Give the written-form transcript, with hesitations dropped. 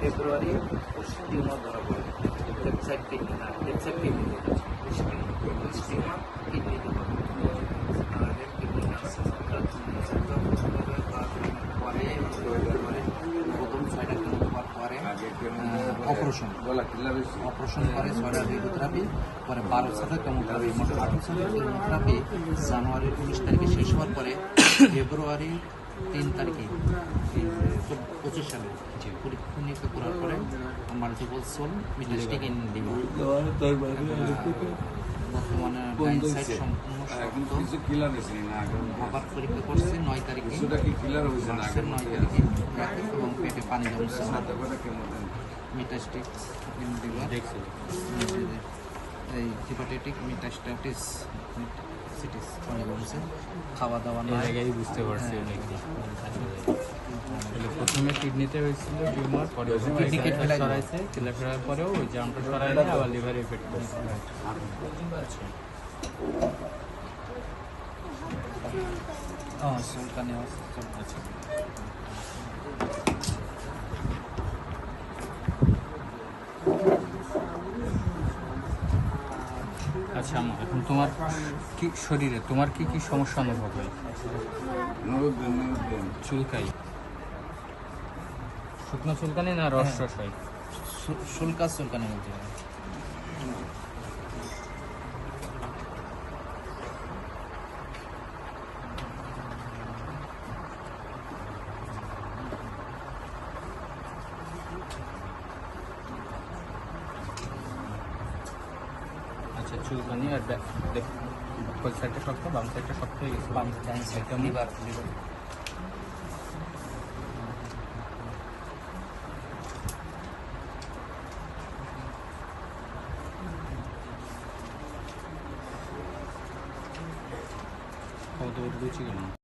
ফেব্রুয়ারি tumour ধরা পড়ে left kidney tumour কিডনিতে আমাদের কিডনি পরে প্রথম 6টা কেমো হওয়ার পরে অপারেশন করে 6টা রেডিওথেরাপি পরে 12 কেমোথেরাপি মোট 18 কেমোথেরাপি জানুয়ারির 19 তারিখে শেষ হওয়ার পরে ফেব্রুয়ারি 3 তারিখে 25 সালে পরীক্ষা নিরীক্ষা করার পরে মাল্টিপল সোল মেটাস্টিক ইনডিমা বর্তমানে ডাইন সাইড সম্পূর্ণ আবার পরীক্ষা করছে 9 তারিখে মার্চের 9 তারিখে এবং পেটে পানি জমছে মেটাস্টিক ইনডিমা এই হেপাটাইটিক মেটাস্টাটিস সিটিস পানি জমছে খাওয়া দাওয়া না জায়গায় বুঝতে পারছি প্রথমে কিডনিতে হয়েছিল টিউমার, পরে কিডনি সরাইছে, কিডনি সরার পরেও ওই জামটা সরাইলে আবার লিভারে এফেক্ট করছে। আচ্ছা, এখন তোমার কি শরীরে তোমার কি কি সমস্যা অনুভব হয়? চুলকাই, শুকনো চুলকানি না রস রস হয়? চুলকানি বলতে পারে। আচ্ছা, চুলকানি আর কোন সাইডটা শক্ত, বাম সাইডটা শক্ত হয়ে গেছে? বাম সাইডটা লিভার খাওয়া দাওয়ার রুচি কেমন?